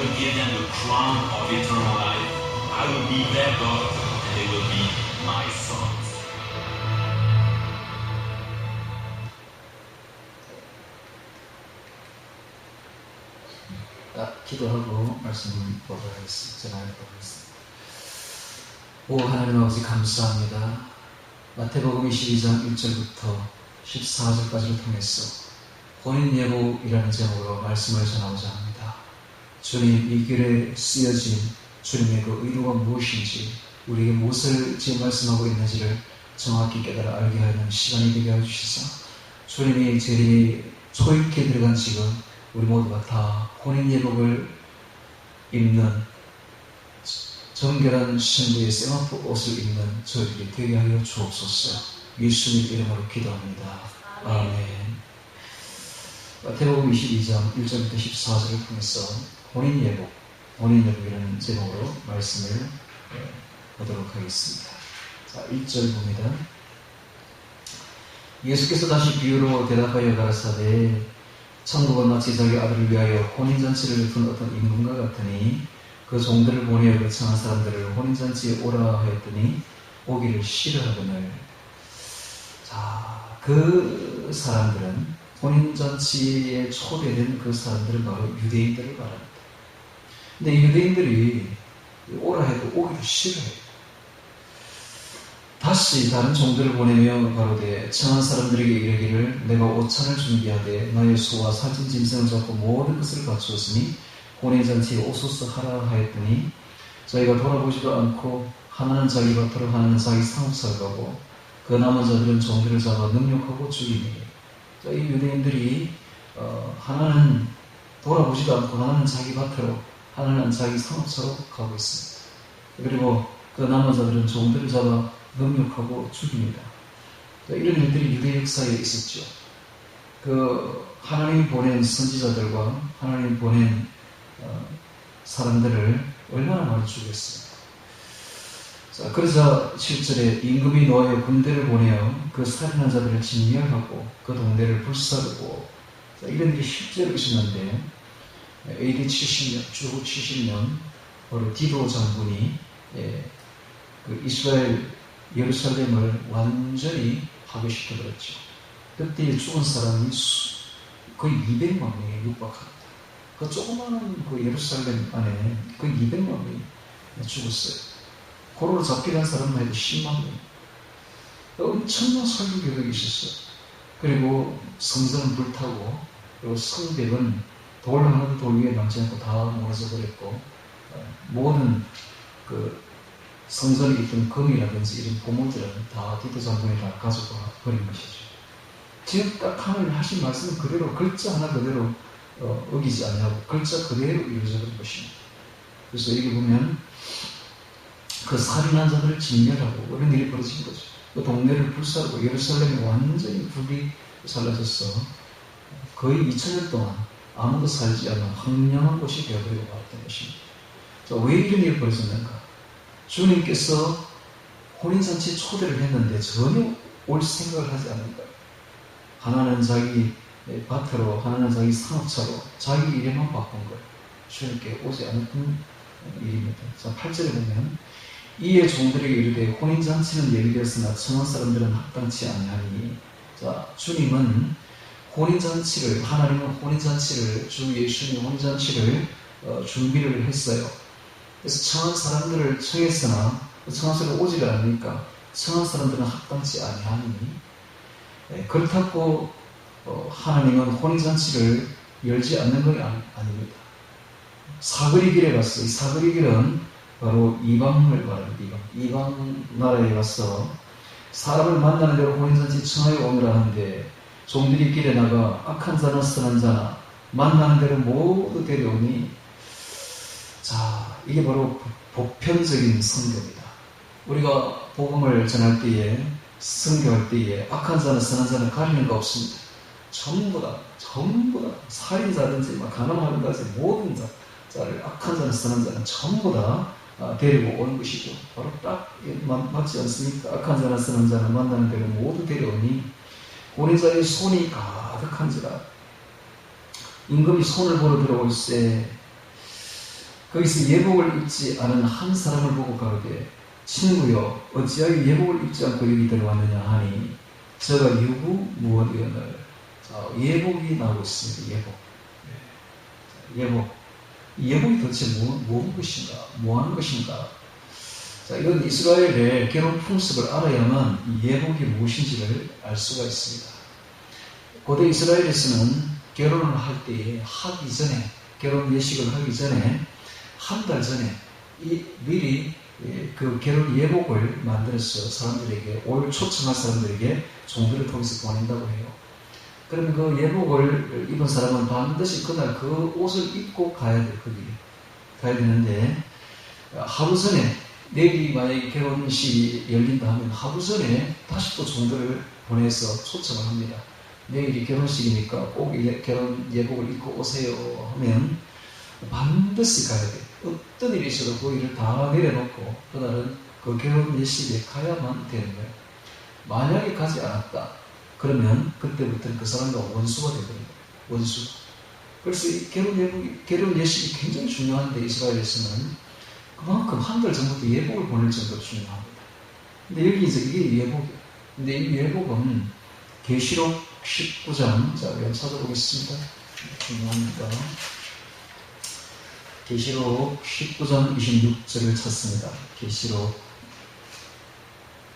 will give them the crown of eternal life. I will be their God, and they will be my sons. 기도하고 말씀을 보도록 하겠습니다. 전하도록 하겠습니다. 오 하나님 아버지 감사합니다. 마태복음 22장 1절부터 14절까지를 통해서 혼인예복이라는 제목으로 말씀을 전하고자 합니다. 주님, 이 글에 쓰여진 주님의 그 의도가 무엇인지, 우리에게 무엇을 지금 말씀하고 있는지를 정확히 깨달아 알게 하는 시간이 되게 해주시사 주님이 재림이 초입게 들어간 지금 우리 모두가 다 혼인예복을 입는 정결한 신부의 세마포 옷을 입는 저희들이 되게 하여 주옵소서. 예수님 이름으로 기도합니다. 아멘. 마태복음 22장 1절부터 14절을 통해서 혼인예복이라는 제목으로 말씀을 보도록 하겠습니다. 자, 1절 봅니다. 예수께서 다시 비유로 대답하여 가라사대 천국은 마치 자기 아들을 위하여 혼인잔치를 둔 어떤 임금과 같으니 그 종들을 보내어 그 청한 사람들을 혼인잔치에 오라 하였더니 오기를 싫어하거늘. 자, 그 사람들은 혼인잔치에 초대된 그 사람들은 바로 유대인들을 말합니다. 근데 유대인들이 오라 해도 오기를 싫어해요. 다시 다른 종들을 보내며 가로되 청한 사람들에게 이르기를 내가 오찬을 준비하되 나의 소와 살찐 짐승을 잡고 모든 것을 갖추었으니 혼인잔치에 오소서 하라 하였더니 저희가 돌아보지도 않고 하나는 자기 밭으로 하나는 자기 상업사를 가고 그 남은 자들은 종들을 잡아 능욕하고 죽이니. 이 유대인들이 하나는 돌아보지도 않고 하나는 자기 밭으로 하나는 자기 상업사로 가고 있습니다. 그리고 그 남은 자들은 종들을 잡아 능욕하고 죽입니다. 이런 일들이 유대 역사에 있었죠. 하나님이 보낸 선지자들과 하나님이 보낸 사람들을 얼마나 많이 죽였어요. 자, 그래서 7절에 임금이 노아의 군대를 보내어 그 살인한 자들을 진멸하고 그 동네를 불사르고, 이런 일이 실제로 있었는데 AD 70년, 주 70년 바로 디도 장군이 그 이스라엘 예루살렘을 완전히 파괴시켜버렸죠. 그때 죽은 사람이 거의 200만 명에 육박합니다. 그 조그마한 그 예루살렘 안에 거의 200만 명이 죽었어요. 고로로 잡혀간 사람만 해도 10만 명. 엄청난 살구 계획이 있었어요. 그리고 성전은 불타고, 그리고 성벽은 돌 하나도 돌 위에 남지 않고 다 무너져 버렸고, 모든 성전에 있던 금이라든지 이런 보물들은 다 디도 장군이 다 가지고 버린 것이죠. 지금 딱 하나님 하신 말씀은 그대로 글자 하나 그대로 어기지 않냐고 글자 그대로 이루어져 버린 것입니다. 그래서 여기 보면 그 살인한 자들을 진멸하고 이런 일이 벌어진 거죠. 그 동네를 불사르고 예루살렘이 완전히 불이 살라져서 거의 2000년 동안 아무도 살지 않는 황량한 곳이 되어버리고 말았던 것입니다. 자, 왜 이런 일이 벌어졌는가? 주님께서 혼인잔치에 초대를 했는데 전혀 올 생각을 하지 않는 거예요. 하나는 자기 밭으로, 하나는 자기 상업차로 자기 일에만 바꾼 거예요. 주님께 오지 않은 일입니다. 자, 8절에 보면 이에 종들에게 이르되 혼인잔치는 예비되었으나 청한 사람들은 합당치 아니하니. 자, 주님은 혼인잔치를, 하나님은 혼인잔치를, 주 예수님의 혼인잔치를 준비를 했어요. 그래서 청한 사람들을 청했으나 청한 사람이 오지를 않으니까 청한 사람들은 합당치 아니하니. 그렇다고 하나님은 혼인잔치를 열지 않는 건 아닙니다. 사그리길에 갔어. 이 사그리길은 바로 이방을 말합니다. 이방 나라에 가서 사람을 만나는 대로 혼인잔치 청하여 오느라 하는데 종들이 길에 나가 악한 자나 선한 자나 만나는 대로 모두 데려오니. 자, 이게 바로 보편적인 선교입니다. 우리가 복음을 전할 때에, 선교할 때에 악한 자나 선한 자는 가리는 거 없습니다. 전부 다 살인자든지 가늠하든지 모든 자를, 악한 자나 선한 자는 전부 다 데리고 오는 것이죠. 바로 딱 맞지 않습니까? 악한 자나 선한 자는 만나는 대로 모두 데려오니 혼인자의 손이 가득한지라. 임금이 손을 보러 들어올세 거기서 예복을 입지 않은 한 사람을 보고 가로되 친구여 어찌하여 예복을 입지 않고 여기 들어왔느냐 하니 저가 유구 무엇이오늘. 자, 예복이 나오고 있습니다. 예복. 이 예복이 도대체 무엇인 것인가? 뭐하는 것인가? 자, 이건 이스라엘의 결혼 풍습을 알아야만 이 예복이 무엇인지를 알 수가 있습니다. 고대 이스라엘에서는 결혼을 할 때에 하기 전에, 결혼 예식을 하기 전에 한 달 전에 미리 그 결혼 예복을 만들어서 사람들에게, 올 초청할 사람들에게 종들을 통해서 보낸다고 해요. 그러면 그 예복을 입은 사람은 반드시 그날 그 옷을 입고 가야 돼요. 거기 가야 되는데, 하루 전에, 내일이 만약에 결혼식이 열린다 하면 하루 전에 다시 또 종들을 보내서 초청을 합니다. 내일이 결혼식이니까 꼭 결혼 예복을 입고 오세요 하면 반드시 가야 돼요. 어떤 일이 있어도 그 일을 다 내려놓고 그날은 그 결혼 예식에 가야만 되는 거예요. 만약에 가지 않았다 그러면 그때부터는 그 사람과 원수가 되거든요. 원수. 그래서 이 결혼 예식이 굉장히 중요한데 이스라엘에서는 그만큼 한 달 전부터 예복을 보낼 정도로 중요합니다. 근데 여기 이제 이게 예복이에요. 근데 이 예복은 계시록 19장, 자, 우리 한번 찾아보겠습니다. 중요합니다. 계시록 19장 26절을 찾습니다. 계시록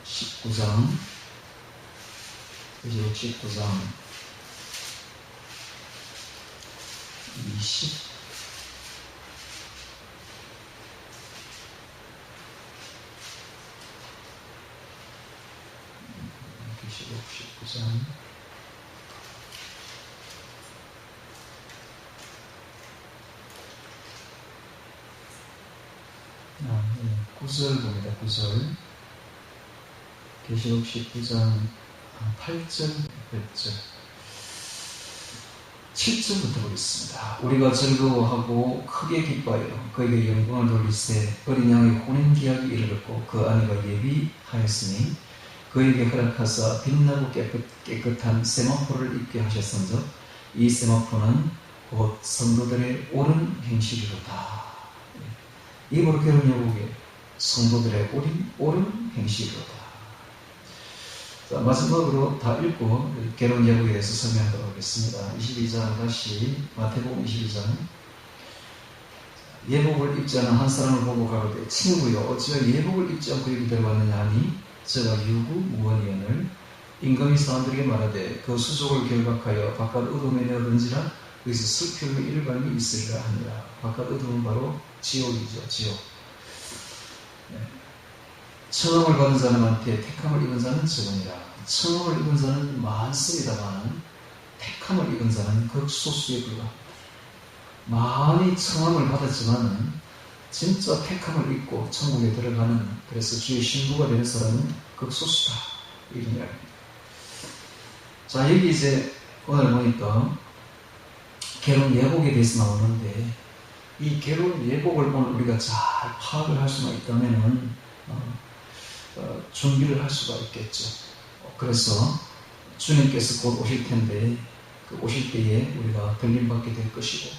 19장 20 계시록 19장 9절 봅니다. 9절. 계시록 19장 8절, 8절. 7절부터 보겠습니다. 우리가 즐거워하고 크게 기뻐하여 그에게 영광을 돌리세 어린 양의 혼인 기약이 이르렀고 그 아내가 예비하였으니 그에게 허락하사 빛나고 깨끗한 세마포를 입게 하셨은즉 이 세마포는 곧 성도들의 옳은 행실이로다. 이 바로 결혼 예복의 성도들의 옳은 행실이로다. 자, 마지막으로 다 읽고 결혼 예복에 대해서 설명하도록 하겠습니다. 22장 다시 마태복음 22장. 예복을 입지 않은 한 사람을 보고 가로되 친구여 어찌하여 예복을 입지 않고 여기 들어왔느냐 하니 저가 유구 무원이언을. 임금이 사람들에게 말하되 그 수족을 결박하여 바깥 어둠에 내어던지라 거기서 슬픔의 일감이 있으리라 하니라. 바깥 어둠은 바로 지옥이죠. 지옥. 청함을 받은 사람한테 택함을 입은 자는 적으니라. 청함을 입은 자는 많습니다만 택함을 입은 자는 극소수에 불과합니다. 많이 청함을 받았지만은 진짜 택함을 입고 천국에 들어가는, 그래서 주의 신부가 되는 사람은 극소수다, 이런 이야기입니다. 자, 여기 이제 오늘 보니까 결혼 예복에 대해서 나오는데, 이 결혼 예복을 오늘 우리가 잘 파악을 할 수만 있다면은 준비를 할 수가 있겠죠. 그래서 주님께서 곧 오실 텐데 그 오실 때에 우리가 들림받게 될 것이고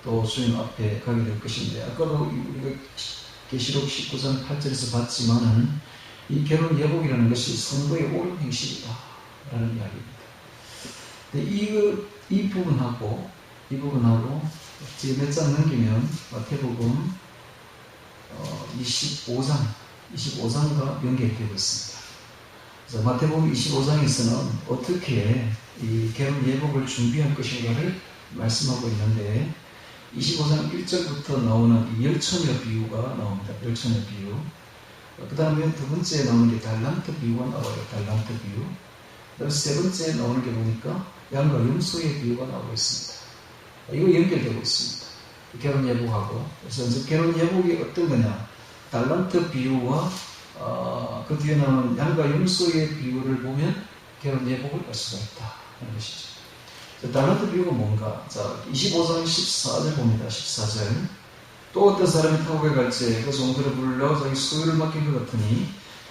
또 주님 앞에 가게 될 것인데, 아까도 우리가 계시록 19장 8절에서 봤지만은 이 결혼 예복이라는 것이 성도의 옳은 행실이다 라는 이야기입니다. 근데 이 부분하고 지금 몇 장 넘기면 마태복음 25장과 연결되고 있습니다. 그래서 마태복음 25장에서는 어떻게 이 결혼 예복을 준비할 것인가를 말씀하고 있는데, 25장 1절부터 나오는 이 열처녀 비유가 나옵니다. 열처녀 비유. 그 다음에 두 번째 나오는 게 달란트 비유가 나와요. 달란트 비유. 그 다음에 세 번째 나오는 게 보니까 양과 염소의 비유가 나오고 있습니다. 이거 연결되고 있습니다. 결혼 예복하고. 그래서 이제 결혼 예복이 어떤 거냐? 달란트 비유와 그 뒤에 나오는 양과 염소의 비유를 보면 결혼 예복을 알 수가 있다 하는 것이죠. 달란트 비유가 뭔가? 자, 25장 14절 봅니다. 14절. 또 어떤 사람이 타국에 갈지 그 종들을 불러 자기 소유를 맡긴 것 같으니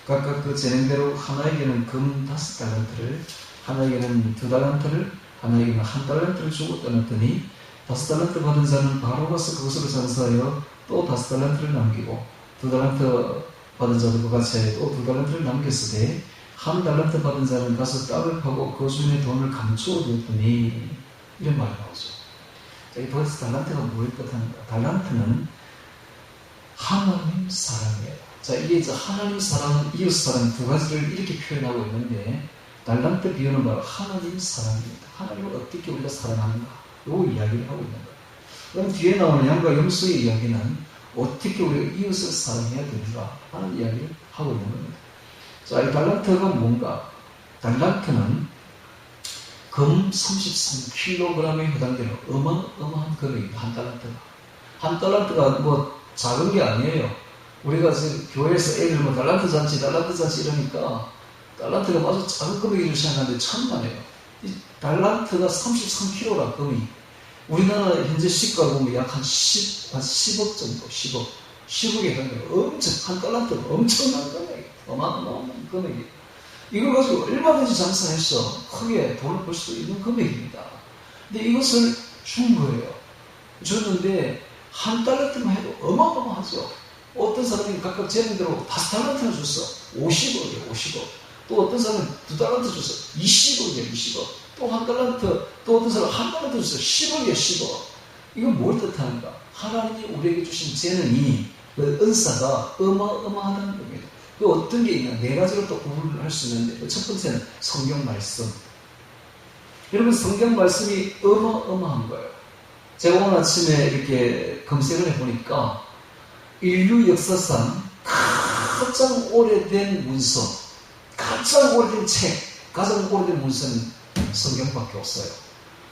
각각 그 재능대로 하나에게는 금 5달란트를, 하나에게는 2달란트를, 하나에게는 1달란트를 주고 떠났더니 5달란트 받은 자는 바로 가서 그것으로 장사하여 또 5달란트를 남기고 2달란트 받은 자도 같이 하여 또 2달란트를 남겼으되 1달란트 받은 자는 가서 땅을 파고 그 주인의 돈을 감추어 두었더니 이런 말이 나오죠. 자, 이 벌써 달란트가 뭘 뜻하는가? 달란트는 하나님 사랑이에요. 자, 이게 이제 하나님 사랑, 이웃 사랑 두 가지를 이렇게 표현하고 있는데 달란트 비유는 바로 하나님 사랑입니다. 하나님을 어떻게 우리가 사랑하는가? 요 이야기를 하고 있는 거예요. 그럼 뒤에 나오는 양과 염소의 이야기는 어떻게 우리가 이웃을 사랑해야 되는가 하는 이야기를 하고 있는 겁니다. 자, 이 달란트가 뭔가? 달란트는 금 33kg에 해당되는 어마어마한 금액입니다. 한 달란트가. 한 달란트가 뭐 작은 게 아니에요. 우리가 지금 교회에서 애들 뭐 달란트 잔치 이러니까 달란트가 아주 작은 금액으로 생각하는데 천만에요. 이 달란트가 33kg라 금이. 우리나라 현재 시가로 보면 약 한 10억 정도, 10억에 해당돼요. 엄청, 한 달란트가 엄청난 금액이에요. 어마어마한 금액이에요. 이걸 가지고 얼마든지 장사해서 크게 돈을 벌 수도 있는 금액입니다. 근데 이것을 준 거예요. 줬는데 한 달란트만 해도 어마어마하죠. 어떤 사람이 각각 재능대로 5달란트를 줬어. 50억이에요, 50억. 또 어떤 사람은 2달란트 줬어. 20억이에요, 20억. 또 한 달란트, 또 어떤 사람은 한 달란트 줬어. 10억이에요, 10억. 이건 뭘 뜻하는가? 하나님이 우리에게 주신 재능이, 그 은사가 어마어마하다는 겁니다. 그 어떤 게 있냐? 4가지로 또 구분을 할 수 있는데, 첫 번째는 성경 말씀. 여러분, 성경 말씀이 어마어마한 거예요. 제가 오늘 아침에 이렇게 검색을 해보니까, 인류 역사상 가장 오래된 문서, 가장 오래된 책, 가장 오래된 문서는 성경밖에 없어요.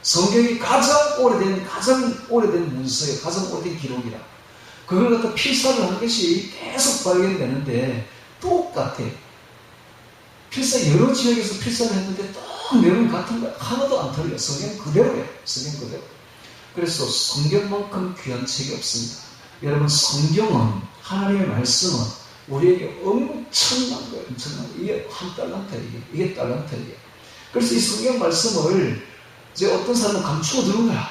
성경이 가장 오래된 문서예요. 가장 오래된 기록이라. 그걸 갖다 필사를 한 것이 계속 발견되는데 똑같아. 필사 여러 지역에서 필사를 했는데 딱 내용이 같은 거야. 하나도 안 틀려. 성경 그대로예요. 성경 그대로. 그래서 성경만큼 귀한 책이 없습니다. 여러분, 성경은, 하나님의 말씀은 우리에게 엄청난 거예요. 엄청난 거예요. 이게 한 달란트예요. 이게 달란트예요. 그래서 이 성경 말씀을 이제 어떤 사람은 감추어 두는 거야.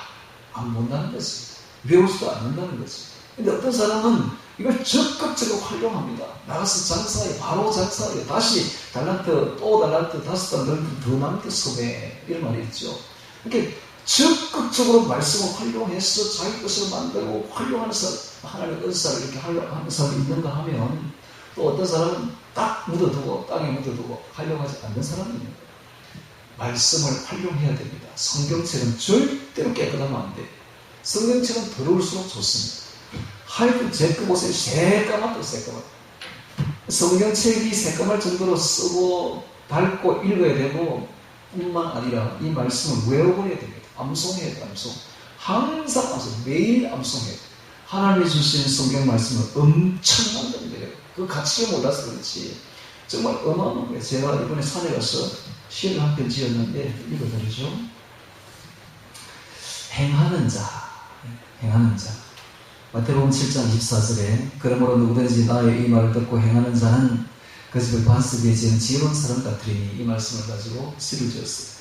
안 본다는 거지. 외우지도 않는다는 거지. 근데 어떤 사람은 이걸 적극적으로 활용합니다. 나가서 장사해, 바로 장사해. 다시 달란트, 또 달란트, 5달란트 더 남게 소매. 이런 말이 있죠. 이렇게 적극적으로 말씀을 활용해서 자기 것을 만들고 활용하는 사람, 하나님의 은사를 이렇게 활용하는 사람이 있는가 하면 또 어떤 사람은 딱 묻어두고, 땅에 묻어두고 활용하지 않는 사람이 있는 거예요. 말씀을 활용해야 됩니다. 성경책은 절대로 깨끗하면 안 돼요. 성경책은 더러울수록 좋습니다. 하여튼 제그 보세요. 새까맣다, 새까맣다. 성경책이 새까말 정도로 쓰고 밝고 읽어야 되고 뿐만 아니라 이 말씀을 외워버려야 됩니다. 암송해야 돼요. 암송. 항상 암송. 매일 암송해야 돼요. 하나님이 주신 성경 말씀은 엄청난 겁니다. 그 가치를 몰라서 그렇지 정말 어마어마한 거예요. 제가 이번에 산에 가서 시를 한 편 지었는데 읽어드리죠. 행하는 자. 마태복음 7장 24절에 그러므로 누구든지 나의 이 말을 듣고 행하는 자는 그 집을 반석에 지은 지혜로운 사람 같으리니 이 말씀을 가지고 시를 지었어요.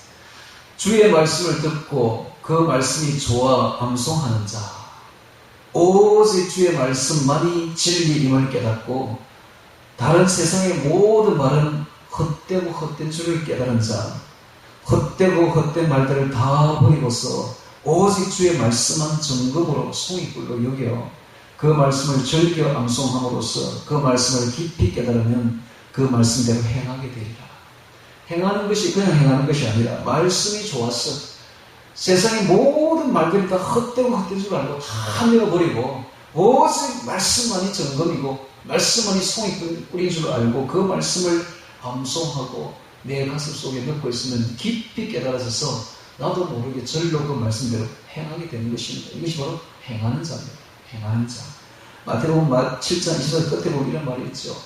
주의 말씀을 듣고 그 말씀이 좋아 암송하는 자, 오직 주의 말씀만이 진리임을 깨닫고 다른 세상의 모든 말은 헛되고 헛된 줄을 깨달은 자, 헛되고 헛된 말들을 다 버리고서 오직 주의 말씀만 정금으로 송이꿀로 여겨 그 말씀을 즐겨 암송함으로써 그 말씀을 깊이 깨달으면 그 말씀대로 행하게 되리라. 행하는 것이 그냥 행하는 것이 아니라 말씀이 좋았어. 세상의 모든 말들이 다 헛되고 헛된 줄 알고 다 밀어버리고 오직 말씀만이 정금이고 말씀만이 송이꿀인 줄 알고 그 말씀을 암송하고 내 가슴 속에 넣고 있으면 깊이 깨달아져서 나도 모르게 절로 그 말씀대로 행하게 되는 것입니다. 이것이 바로 행하는 자입니다. 행하는 자. 마태복음 7장 20절 끝에 보면 이런 말이 있죠.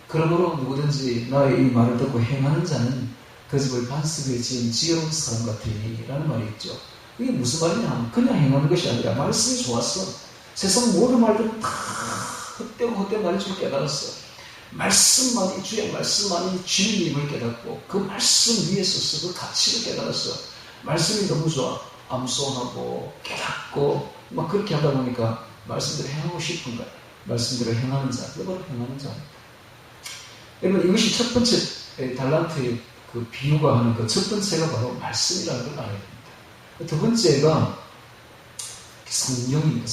그러므로 누구든지 나의 이 말을 듣고 행하는 자는 그 집을 반석 위에 지은 지혜로운 사람 같으니 라는 말이 있죠. 이게 무슨 말이냐 하면 그냥 행하는 것이 아니라 말씀이 좋았어. 세상 모든 말들은 다 헛되고 헛된 말인 줄 깨달았어. 말씀만이, 주의 말씀만이 진리임을 깨닫고 그 말씀 위에 서서 그 가치를 깨달았어. 말씀이 너무 좋아. 암송하고 깨닫고 막 그렇게 하다 보니까 말씀대로 행하고 싶은 거예요. 말씀대로 행하는 자, 그대로 행하는 자. 여러분, 이것이 첫 번째 달란트의 그 비유가 하는 그 첫 번째가 바로 말씀이라는 걸 알아야 됩니다. 두 번째가 성령입니다.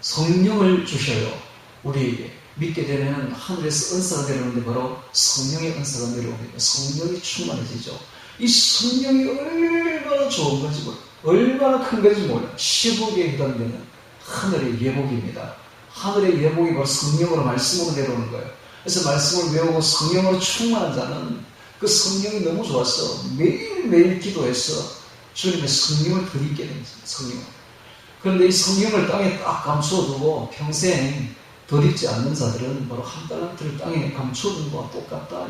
성령을 주셔요. 우리에게 믿게 되면 하늘에서 은사가 내려오는데 바로 성령의 은사가 내려옵니다. 성령이 충만해지죠. 이 성령이 얼마나 좋은 건지 몰라요. 얼마나 큰 건지 몰라요. 시국에 해당되는 하늘의 예복입니다. 하늘의 예복이 바로 성령으로 말씀으로 내려오는 거예요. 그래서 말씀을 외우고 성령으로 충만한 자는 그 성령이 너무 좋아서 매일매일 기도해서 주님의 성령을 드리게 됩니다. 성령. 그런데 이 성령을 땅에 딱 감추어두고 평생 덧입지 않는 자들은 바로 한 달란트를 땅에 감추어둔 것과 똑같다.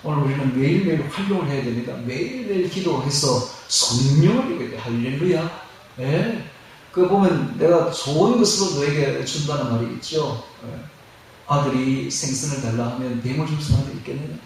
오늘 우리는 매일매일 활용을 해야 됩니다. 매일매일 기도해서 성령을 입어야 돼. 할렐루야. 예. 그거 보면 내가 좋은 것으로 너에게 준다는 말이 있죠. 예. 아들이 생선을 달라 하면 뱀을 줄 사람도 있겠느냐.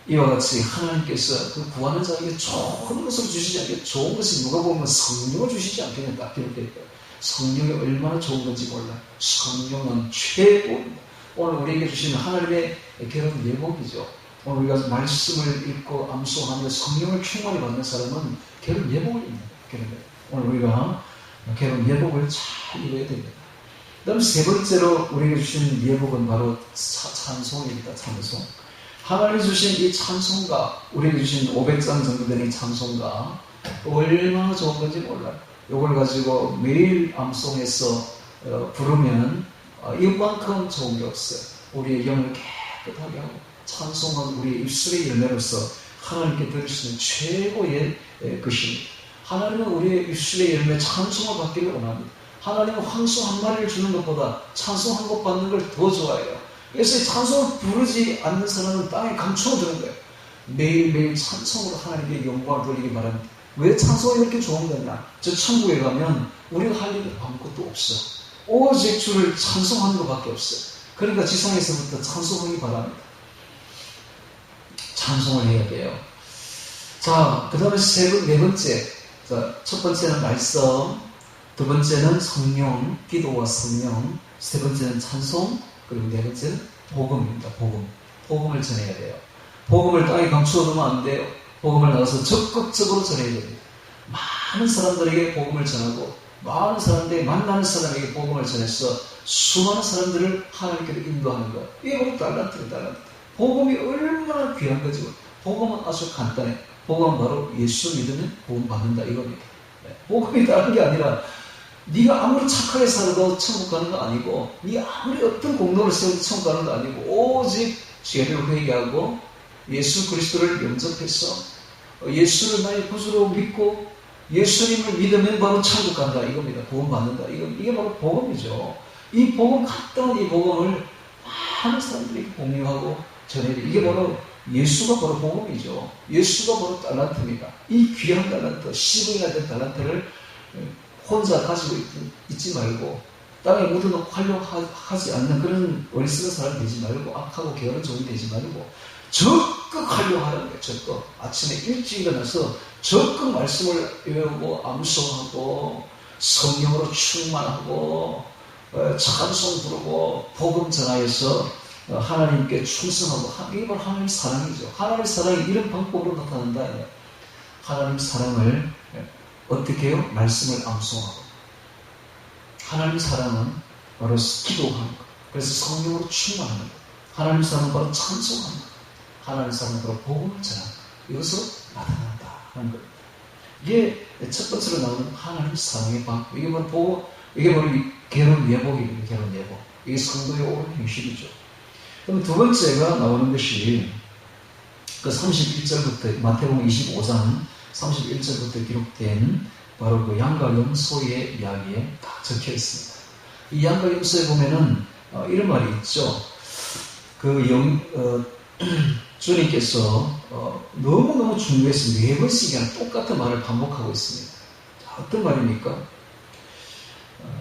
이와 같이 하나님께서 그 구하는 자에게 좋은 것을 주시지 않겠, 좋은 것이 누가 보면 성령을 주시지 않겠냐. 딱 기록되어 있다. 성령이 얼마나 좋은 건지 몰라. 성령은 최고입니다. 오늘 우리에게 주시는 하나님의 그런 예복이죠. 오늘 우리가 말씀을 읽고 암송하며 성령을 충만히 받는 사람은 그런 예복을 입니다. 오늘 우리가 그런 예복을 잘 입어야 됩니다. 그 다음 세 번째로 우리에게 주신 예복은 바로 찬송입니다. 찬송. 하나님이 주신 이 찬송가, 우리에게 주신 500장 정도 되는 이 찬송가 얼마나 좋은 건지 몰라요. 이걸 가지고 매일 암송해서 부르면 이것만큼 좋은 게 없어요. 우리의 영을 깨끗하게 하고 찬송은 우리의 입술의 열매로서 하나님께 드릴 수 있는 최고의 것입니다. 하나님은 우리의 입술의 열매 찬송을 받기를 원합니다. 하나님은 황소 한 마리를 주는 것보다 찬송 한 곡 받는 걸 더 좋아해요. 그래서 찬송을 부르지 않는 사람은 땅에 감추어두는 거예요. 매일매일 찬송으로 하나님께 영광을 돌리기 바랍니다. 왜 찬송이 이렇게 좋은 거냐? 저 천국에 가면 우리가 할 일은 아무것도 없어. 오직 주를 찬송하는 것밖에 없어요. 그러니까 지상에서부터 찬송하기 바랍니다. 찬송을 해야 돼요. 자, 그 다음에 네 번째. 자, 첫 번째는 말씀, 두 번째는 성령, 기도와 성령, 세 번째는 찬송, 그리고 네 번째는 복음입니다. 복음을 전해야 돼요. 복음을 땅에 감추어두면 안 돼요. 복음을 나가서 적극적으로 전해야 됩니다. 많은 사람들에게 복음을 전하고 많은 사람들이 만나는 사람에게 복음을 전해서 수많은 사람들을 하나님께로 인도하는 것. 이게 바로 달란트입니다. 복음이 얼마나 귀한 거지. 복음은 아주 간단해. 복음은 바로 예수 믿으면 복음 받는다 이겁니다. 복음이 다른 게 아니라 네가 아무리 착하게 살아도 천국 가는 거 아니고, 네가 아무리 어떤 공로를 세워도 천국 가는 거 아니고, 오직 죄를 회개하고 예수 그리스도를 영접해서 예수를 나의 구주로 믿고 예수님을 믿으면 바로 천국 간다 이겁니다. 복음 받는다. 이게 바로 복음이죠. 이 복음, 간단한 이 복음을 많은 사람들이 공유하고 전해야 돼. 이게 바로 예수가 바로 복음이죠. 예수가 바로 달란트입니다. 이 귀한 달란트, 10억이나 된 달란트를 혼자 가지고 있지 말고 땅에 묻어놓고 활용하지 않는 그런 어리석은 사람이 되지 말고 악하고 게으른 종이 되지 말고 적극 활용하라는 거예요. 적극. 아침에 일찍 일어나서 적극 말씀을 외우고 암송하고 성령으로 충만하고 찬송 부르고 복음 전하여서 하나님께 충성하고, 이게 바로 하나님의 사랑이죠. 하나님의 사랑이 이런 방법으로 나타난다. 하나님의 사랑을 어떻게 해요? 말씀을 암송하고. 하나님의 사랑은 바로 기도하는 것. 그래서 성령으로 충만하는 것. 하나님의 사랑은 바로 찬송하는 것. 하나님의 사랑은 바로 복음을 전하는 것. 이것으로 나타난다 하는 것. 이게 첫 번째로 나오는 하나님의 사랑의 방법. 이게 바로 결혼 예복입니다. 결혼 예복. 이게 성도의 옳은 행실이죠. 그럼 두 번째가 나오는 것이 그 31절부터 마태복음 25장 31절부터 기록된 바로 그 양과 염소의 이야기에 다 적혀 있습니다. 이 양과 염소에 보면은 이런 말이 있죠. 주님께서 너무너무 중요해서 4번씩이나 똑같은 말을 반복하고 있습니다. 어떤 말입니까?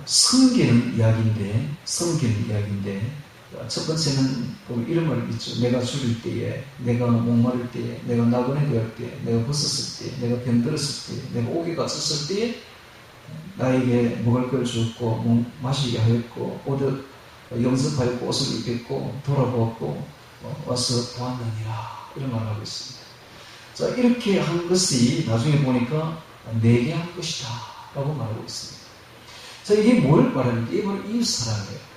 섬기는 이야기인데 첫 번째는 이런 말이 있죠. 내가 죽을 때에, 내가 목마를 때에, 내가 나그네 되었을 때에, 내가 벗었을 때에, 내가 병들었을 때에, 내가 옥에 갇혔을 때에 나에게 먹을 걸 주었고 마시게 하였고 옷을 영접하였고 옷을 입혔고 돌아보았고 와서 보았느니라, 이런 말을 하고 있습니다. 자, 이렇게 한 것이 나중에 보니까 내게 한 것이다 라고 말하고 있습니다. 자, 이게 뭘 말하는데, 이게 바로 이웃사랑이에요.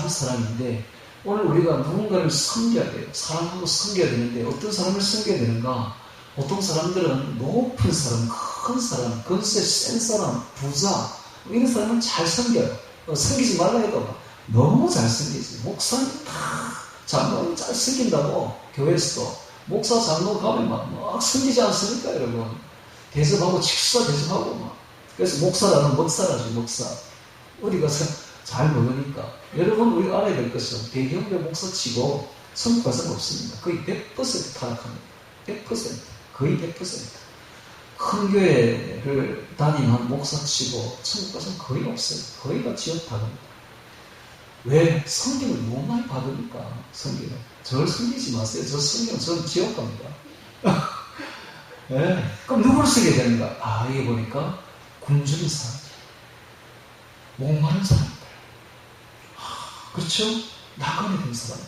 사람인데, 오늘 우리가 누군가를 섬겨야 돼요. 사랑하고 섬겨야 되는데, 어떤 사람을 섬겨야 되는가? 보통 사람들은 높은 사람, 큰 사람, 건세 센 사람, 부자, 이런 사람은 잘 섬겨요. 섬기지 말라 해도 너무 잘 섬기지. 목사님 장로님 잘 섬긴다고, 교회에서도. 목사 장로 가면 막 섬기지 않습니까, 여러분? 대접하고, 식사 대접하고, 막. 그래서 목사라는 먹사라죠, 먹사. 어디 가서 잘 먹으니까. 여러분, 우리가 알아야 될 것은 대형교 목사치고 성과는 없습니다. 거의 100% 타락합니다. 100%. 거의 100%. 큰 교회를 다니는 목사치고 성과는 거의 없어요. 거의 다 지역 받습니다. 왜? 성경을 너무 많이 받으니까, 성경을. 저를 섬기지 마세요. 저 성경, 저는 지옥 갑니다. 네. 그럼 누구를 섬겨야 되는가? 이게 보니까 굶주린 사람들, 목마른 사람들, 그렇죠? 나그네 된 사람들,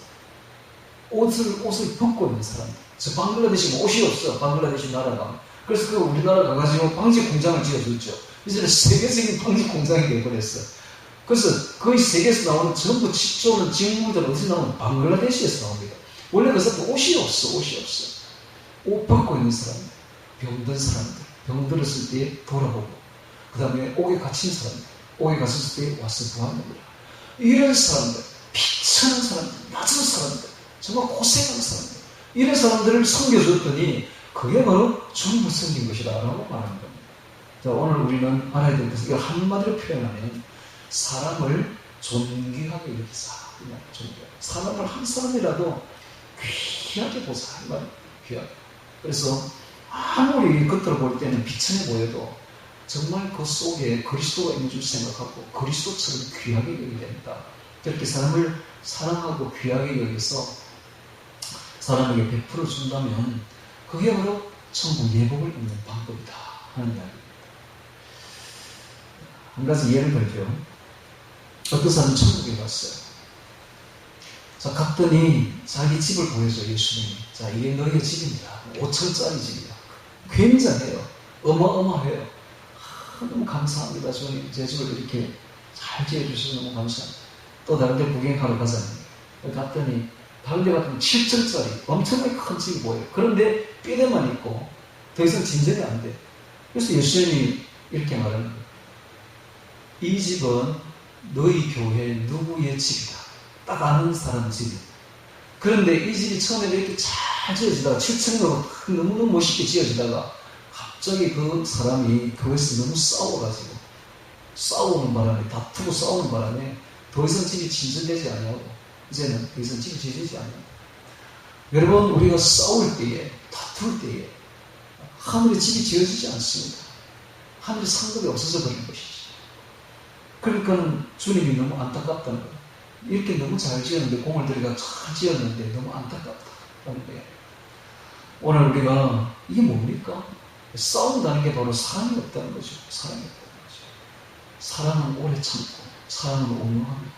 옷을 벗고 있는 사람들. 저 방글라데시 옷이 없어. 방글라데시 나라가. 그래서 그 우리나라 가가지고 방직 공장을 지어줬죠. 이제는 세계적인 방직 공장이 되어버렸어. 그래서 거의 세계에서 나오는 전부 칩조는 직물들은 어디서 나오는? 방글라데시에서 나옵니다. 원래 그 사람들 옷이 없어. 옷 벗고 있는 사람들, 병든 사람들, 병들었을 때 돌아보고, 그 다음에 옥에 갇힌 사람들, 옥에 갇혔을 때 와서 보았느니라. 이런 사람들, 비천한 사람들, 낮은 사람들, 정말 고생한 사람들, 이런 사람들을 섬겨줬더니 그게 바로 주님을 섬긴 것이다 라고 말하는 겁니다. 자, 오늘 우리는 알아야 될 것은, 이걸 한마디로 표현하면 사람을 존귀하게 여기자. 사람을 한 사람이라도 귀하게 보자. 귀하게. 그래서 아무리 겉으로 볼 때는 비천해 보여도 정말 그 속에 그리스도가 있는 줄 생각하고 그리스도처럼 귀하게 여기게 된다. 그렇게 사람을 사랑하고 귀하게 여기서 사람에게 베풀어 준다면 그게 바로 천국 예복을 입는 방법이다 하는 이야기입니다. 한 가지 예를 들죠. 어떤 사람은 천국에 갔어요. 자, 갔더니 자기 집을 보여줘요, 예수님이. 자, 이게 너희의 집입니다. 5천짜리 집이야. 굉장해요. 어마어마해요. 너무 감사합니다. 주님, 제 집을 이렇게 잘 지어주셔서 너무 감사합니다. 또 다른 데 구경하러 가자니. 갔더니, 다른 데 갔더니 7층짜리 엄청나게 큰 집이 보여요. 그런데 삐대만 있고, 더 이상 진전이 안 돼. 그래서 예수님이 이렇게 말하는 거예요. 이 집은 너희 교회 누구의 집이다. 딱 아는 사람 집이다. 그런데 이 집이 처음에 이렇게 잘 지어지다가 7층으로 너무너무 멋있게 지어지다가 갑자기 그 사람이 교회에서 너무 싸워가지고 싸우는 바람에, 다투고 싸우는 바람에 더 이상 집이 진전되지 않냐고, 이제는 더 이상 집이 지어지지 않냐고. 여러분, 우리가 싸울 때에, 다툴 때에 하늘에 집이 지어지지 않습니다. 하늘에 상급이 없어서 그런 것이죠. 그러니까 주님이 너무 안타깝다는 거예요. 이렇게 너무 잘 지었는데, 공을 들여가 잘 지었는데 너무 안타깝다. 그런데 오늘 우리가 이게 뭡니까? 싸운다는 게 바로 사랑이 없다는 거죠. 사랑이 없다는 거죠. 사랑은 오래 참고, 사랑은 온유합니다.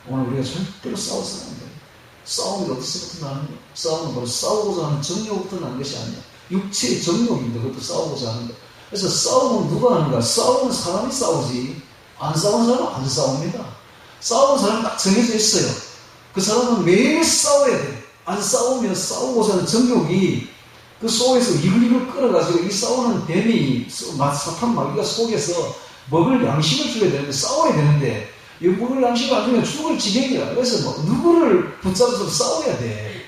오늘 우리가 절대로 싸워서는 안 돼요. 싸움이 어디서부터 나는 거예요? 싸움은 바로 싸우고자 하는 정욕부터 나는 것이 아니야. 육체의 정욕인데 그것도 싸우고자 하는 거예요. 그래서 싸움은 누가 하는가? 싸우는 사람이 싸우지, 안 싸우는 사람은 안 싸웁니다. 싸우는 사람은 딱 정해져 있어요. 그 사람은 매일 싸워야 돼. 안 싸우면 싸우고자 하는 정욕이 그 속에서 이글이글 끌어가지고 이 싸우는 뱀이, 사탄 마귀가 속에서 먹을 양식을 줘야 되는데, 싸워야 되는데, 이 먹을 양식을 안 주면 죽을 지경이야. 그래서 뭐 누구를 붙잡아서 싸워야 돼.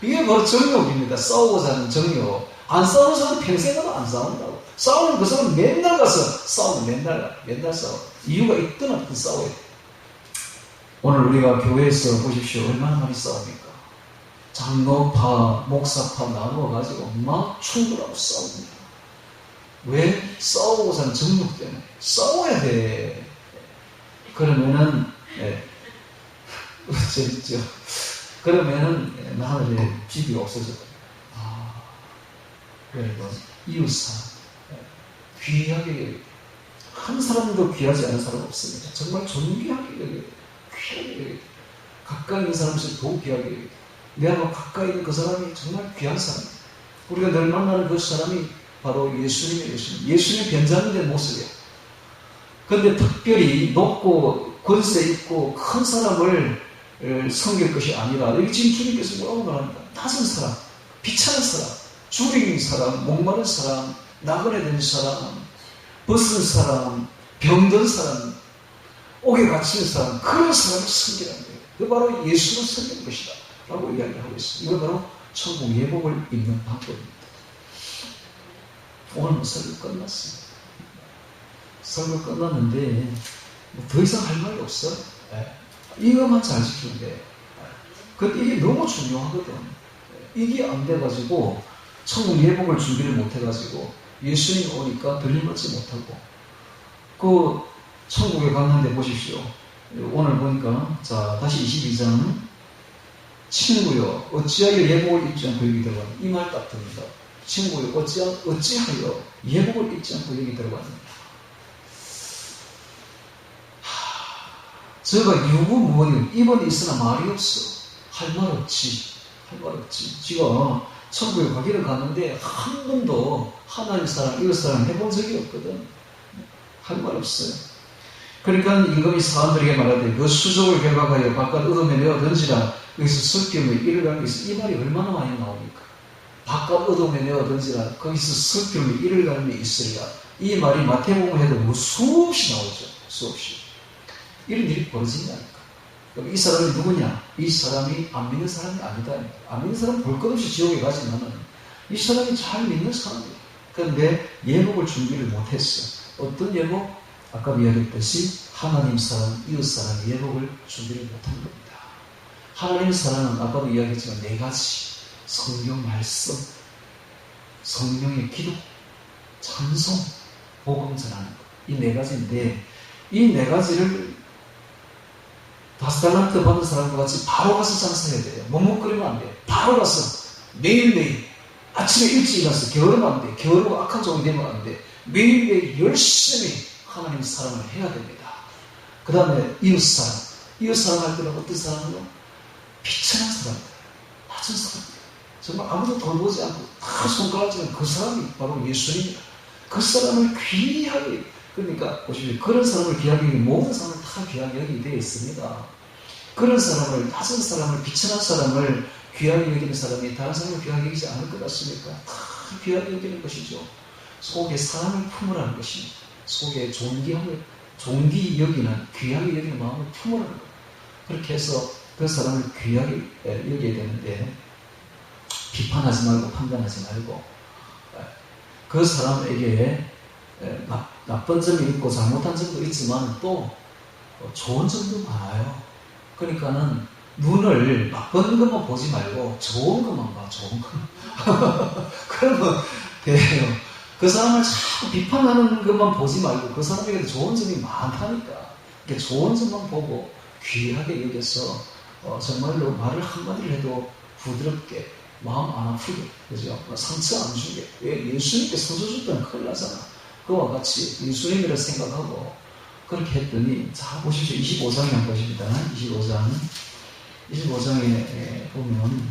이게 바로 정욕입니다. 싸우고자 하는 정욕. 안 싸우는 사람은 평생은 안 싸운다고. 싸우는 그 사람은 맨날 가서 싸우고 맨날 싸워. 이유가 있든 없든 싸워야 돼. 오늘 우리가 교회에서 보십시오. 얼마나 많이 싸웁니까? 장로파, 목사파 나누어가지고 막 충돌하고 싸웁니다. 왜? 싸우고자 하는 정욕 때문에. 싸워야 돼. 그러면은, 재밌죠. 그러면은 하늘에 집이 없어져요. 그리고 이웃사람, 귀하게 한 사람도 귀하지 않은 사람 없습니다. 정말 존귀하게 귀하게 가까이 있는 사람씩 더욱 귀하게 내가 가까이 있는 그 사람이 정말 귀한 사람. 우리가 늘 만나는 그 사람이 바로 예수님의 예수님 변장된 모습이에요. 그런데 특별히 높고 권세 있고 큰 사람을 섬길 것이 아니라 여기 지금 주님께서 뭐라고 말합니다. 낮은 사람, 비천한 사람, 줄인 사람, 목마른 사람, 나그네 된 사람, 벗은 사람, 병든 사람, 옥에 갇힌 사람, 그런 사람을 섬기라는 거예요. 그 바로 예수를 섬기는 것이다 라고 이야기하고 있습니다. 이거 바로 천국 예복을 입는 방법입니다. 오늘 설교 끝났습니다. 설교 끝났는데 더 이상 할 말이 없어요. 이것만 잘 지키면 돼요. 이게 너무 중요하거든. 이게 안 돼가지고 천국 예복을 준비를 못해가지고 예수님 오니까 들림받지 못하고 그 천국에 갔는데 보십시오. 오늘 보니까 자 다시 22장 친구여 어찌하여 예복을 입지 않고 여기 들어가니 이 말 딱 듭니다. 친구여 어찌하여 예복을 입지 않고 여기 들어가니 저가 유부 무원이 입은 있으나 말이 없어. 할 말 없지. 지금 천국에 가기를 갔는데 한 번도 하나님 사랑, 이웃 사랑 해본 적이 없거든. 할 말 없어요. 그러니까 임금이 사람들에게 말하되 그 수족을 결박하여 바깥 어둠에 내어 던지라. 여기서 설교의 이를 갈며 이 말이 얼마나 많이 나옵니까? 바깥 어둠에 내어 던지라. 거기서 설교의 이를 갈며 있으리라. 이 말이 마태복음 해도 수없이 나오죠. 수없이. 이런 일이 벌어진다니까. 그럼 이 사람이 누구냐? 이 사람이 안 믿는 사람이 아니다. 안 믿는 사람은 볼 것 없이 지옥에 가지만은 이 사람이 잘 믿는 사람이에요. 그런데 예복을 준비를 못했어. 어떤 예복? 아까 이야기했듯이 하나님 사랑, 이웃 사랑 예복을 준비를 못한 겁니다. 하나님 사랑은 아까도 이야기했지만 네 가지. 성경 말씀, 성령의 기도, 찬송, 복음 전하는 것. 이 네 가지인데 이 네 가지를 5달란트 받은 사람과 같이 바로 가서 장사해야 돼요. 머뭇거리면 안 돼요. 바로 가서 매일매일 아침에 일찍 가서 게으르면 안 돼. 게으르고 악한 종이 되면 안 돼. 매일매일 열심히 하나님 사랑을 해야 됩니다. 그 다음에 이웃사랑. 이웃사랑 할 때는 어떤 사람이요? 비천한 사람들, 낮은 사람들. 정말 아무도 돌보지 않고 다 손가락질하는 그 사람이 바로 예수님이다. 그 사람을 귀하게, 그러니까 보십시오. 그런 사람을 귀하게 여기는 모든 사람을 다 귀하게 여기게 되어 있습니다. 그런 사람을, 낮은 사람을, 비천한 사람을 귀하게 여기는 사람이 다른 사람을 귀하게 여기지 않을 것 같습니까? 다 귀하게 여기는 것이죠. 속에 사랑을 품으라는 것입니다. 속에 존귀 여기는, 귀하게 여기는 마음을 품으라는 것. 그렇게 해서 그 사람을 귀하게 여겨야 되는데 비판하지 말고 판단하지 말고 그 사람에게 나쁜 점이 있고 잘못한 점도 있지만 또 좋은 점도 많아요. 그러니까는 눈을 나쁜 것만 보지 말고 좋은 것만 봐. 좋은 것만. 그러면 돼요. 그 사람을 자꾸 비판하는 것만 보지 말고 그 사람에게도 좋은 점이 많다니까. 좋은 점만 보고 귀하게 여겨서 정말로 말을 한마디를 해도 부드럽게 마음 안 아프게, 그죠? 상처 안 주게. 왜? 예수님께 상처 줬다면 큰일 나잖아. 그와 같이 예수님이라 생각하고 그렇게 했더니, 자 보십시오. 25장에 한번 보십니다. 25장에 보면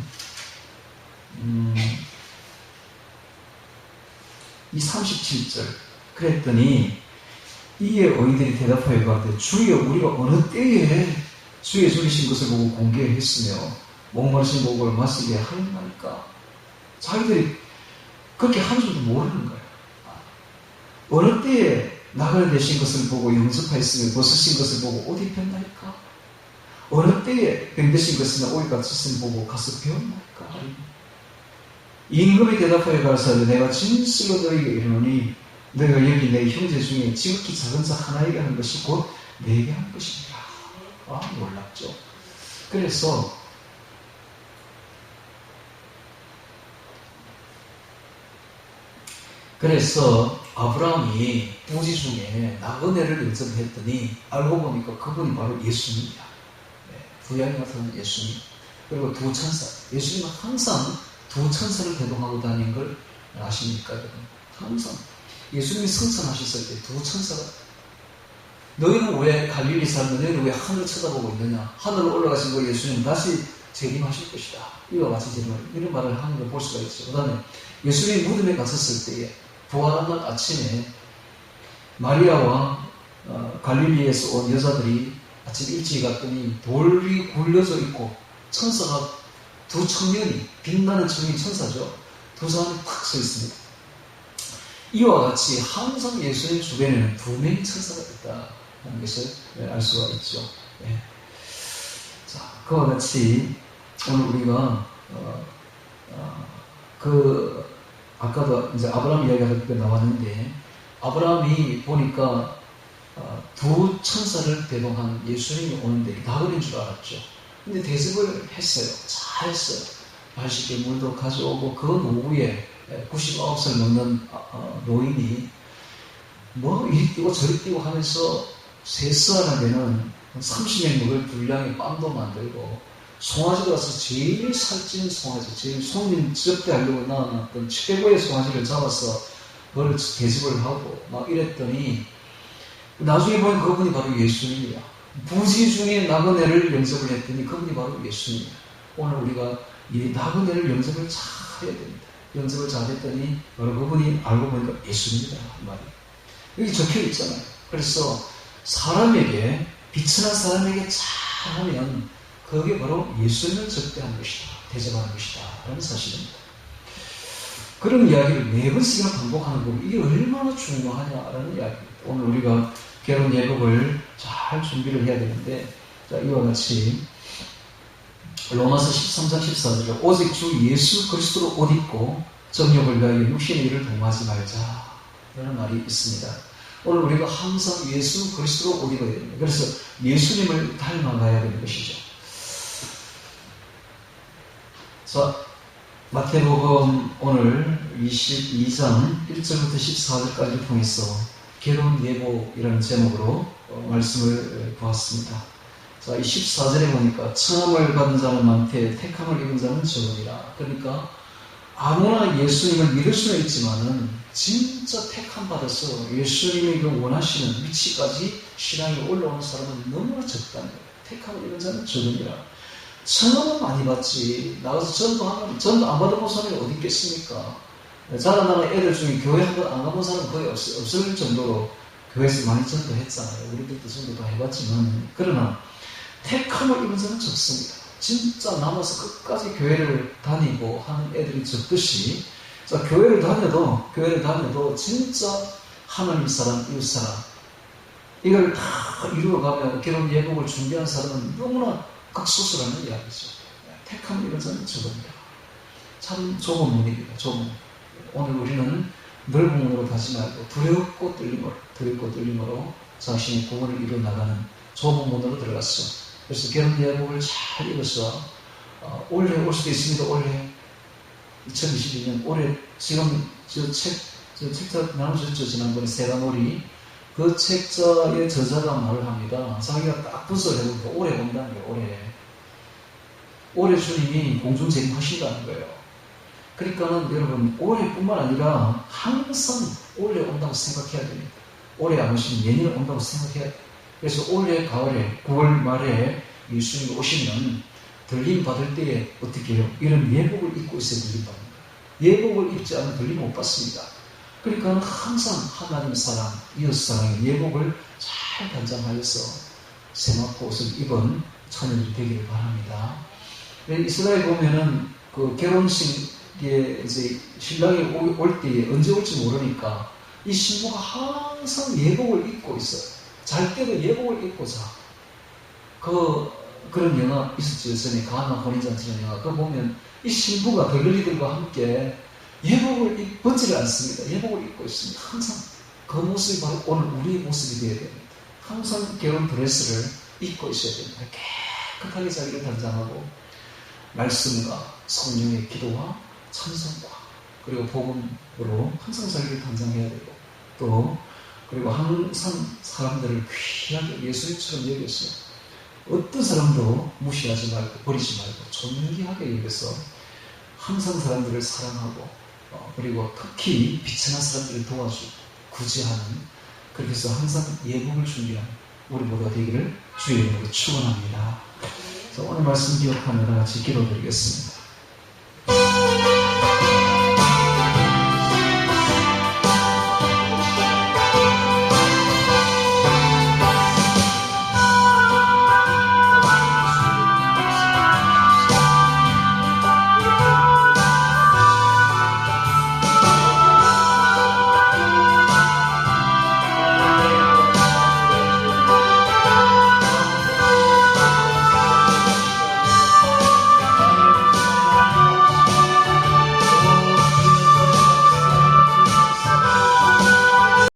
이 37절. 그랬더니 이에 어인들이 대답하여 가되 주여 우리가 어느 때에 주의 죽이신 것을 보고 공개했으며 목마르신 목을 마시게 하였나이까. 자기들이 그렇게 한 줄도 모르는 거예요. 어느 때에 나그네 되신 것을 보고 영접하였으며 벗으신 것을 보고 옷 입혔나이까. 어느 때에 병드신 것이나 오이 갇혔음을 보고 가서 배웠나이까. 임금이 대답하여 가라사대 내가 진실로 너희에게 이르노니 너희가 여기 내 형제 중에 지극히 작은 자 하나에게 한 것이 곧 내게 한 것이니라. 놀랍죠. 그래서 아브라함이 부지 중에 나그네를 영접했더니 알고 보니까 그분이 바로 예수님이야. 부양이 나타난 예수님, 그리고 두 천사. 예수님은 항상 두 천사를 대동하고 다니는 걸 아십니까, 여러분? 항상 예수님이 승천하셨을 때 두 천사가 너희는 왜 갈릴리 사람들, 너희는 왜 하늘을 쳐다보고 있느냐? 하늘로 올라가신 예수님은 다시 재림하실 것이다. 이와 같이 이런 말을 하는 걸 볼 수가 있죠. 그 다음에 예수님이 무덤에 갇혔을 때에 부활한 날 아침에 마리아와 갈릴리에서 온 여자들이 아침 일찍 갔더니 돌이 굴려져 있고 천사가 두 청년이, 빛나는 청년이 천사죠. 두 사람이 탁 서 있습니다. 이와 같이 항상 예수님 주변에는 두 명의 천사가 있다는 것을 알 수가 있죠. 네. 자, 그와 같이 오늘 우리가 아까도 이제 아브라함 이야기가 나왔는데, 아브라함이 보니까 두 천사를 대동한 예수님이 오는데 나그네인 줄 알았죠. 근데 대접을 했어요. 잘했어요. 맛있게 물도 가져오고, 그 노후에 99살 넘는 노인이 뭐 이리 뛰고 저리 뛰고 하면서 세수하는 30명 먹을 분량의 빵도 만들고, 송아지도 와서 제일 살찐 송아지, 제일 손님 접대하려고 나왔던 최고의 송아지를 잡아서 그걸 대접을 하고 막 이랬더니, 나중에 보면 그분이 바로 예수님이야. 부지 중에 나그네를 영접을 했더니 그분이 바로 예수님이야. 오늘 우리가 이 나그네를 영접을 잘 해야 됩니다. 영접을 잘 했더니 바로 그분이 알고 보니까 예수님이다, 이 말이. 여기 적혀 있잖아요. 그래서 사람에게, 비천한 사람에게 잘하면 그게 바로 예수님을 접대하는 것이다, 대접하는 것이다 라는 사실입니다. 그런 이야기를 4번씩이나 반복하는 거, 이게 얼마나 중요하냐라는 이야기입니다. 오늘 우리가 결혼 예복을 잘 준비를 해야 되는데, 자, 이와 같이 로마서 13장 14절에 오직 주 예수 그리스도로 옷 입고 정욕을 위하여 육신의 일을 동하지 말자 라는 말이 있습니다. 오늘 우리가 항상 예수 그리스도로 옷 입어야 됩니다. 그래서 예수님을 닮아가야 되는 것이죠. 자, 마태복음 오늘 22장 1절부터 14절까지 통해서 결혼 예복이라는 제목으로 말씀을 보았습니다. 자, 이 14절에 보니까 청함을 받은 자는 많되 택함을 입은 자는 적으니라. 그러니까 아무나 예수님을 믿을 수는 있지만은 진짜 택함 받아서 예수님이 그 원하시는 위치까지 신앙이 올라오는 사람은 너무나 적다는 거예요. 택함을 입은 자는 적으니라. 청함은 많이 받지, 나가서 전도 안 받아본 사람이 어디 있겠습니까? 자라나는 애들 중에 교회 한 번 안 가본 사람은 거의 없을 정도로 교회에서 많이 전도했잖아요. 우리들도 전도 다 해봤지만, 그러나 택함을 입은 자는 적습니다. 진짜 남아서 끝까지 교회를 다니고 하는 애들이 적듯이, 자, 교회를 다녀도 진짜 하나님 사람, 이웃 사람, 이걸 다 이루어가며 결혼 예복을 준비한 사람은 너무나 극소수라는 이야기죠. 택함을 입은 자는 적습니다. 참 좁은 문입니다. 좁은 문. 오늘 우리는 넓은 문으로 가지 말고 두렵고 떨림으로 자신의 구원을 이루어나가는 좁은 문으로 들어갔어. 그래서 결혼 예복을 잘 입어서 올해 올 수도 있습니다. 올해 2022년 올해 지금 책자 나눠줬죠. 지난번에 세가놀이 그 책자의 저자가 말을 합니다. 자기가 딱 분석을 해보니까 올해 온다는 거예요. 올해 주님이 공중재림하신다는 거예요. 그러니까는 여러분 올해뿐만 아니라 항상 올해 온다고 생각해야 됩니다. 올해 안 오시면 내년에 온다고 생각해야 돼요. 그래서 올해 가을에 9월 말에 예수님이 오시면 들림 받을 때에 어떻게 해요? 이런 예복을 입고 있어야 들림 받는 거예요. 예복을 입지 않으면 들림 못 받습니다. 그러니까 항상 하나님 사랑, 이웃 사랑의 예복을 잘 단장하여서 세마포 옷을 입은 처녀들이 되기를 바랍니다. 이스라엘 보면은 그 결혼식에 이제 신랑이 올 때에 언제 올지 모르니까 이 신부가 항상 예복을 입고 있어요. 잘 때도 예복을 입고 자. 그런 영화 있었죠. 예전에 가나 혼인잔치라는 영화. 그거 보면 이 신부가 베글리들과 함께 예복을 벗지를 않습니다. 예복을 입고 있습니다. 항상 그 모습이 바로 오늘 우리의 모습이 되어야 됩니다. 항상 결혼 드레스를 입고 있어야 됩니다. 깨끗하게 자기를 단장하고 말씀과 성령의 기도와 찬송과 그리고 복음으로 항상 자기를 단장해야 되고, 또 그리고 항상 사람들을 귀하게 예수님처럼 여겼어요. 어떤 사람도 무시하지 말고 버리지 말고 존귀하게 여겨서 항상 사람들을 사랑하고 그리고 특히 비천한 사람들을 도와주고 구제하는, 그렇게 해서 항상 예복을 준비하는 우리 모두가 되기를 주의 이름으로 축원합니다. 오늘 말씀 기억하며 다 같이 기도드리겠습니다.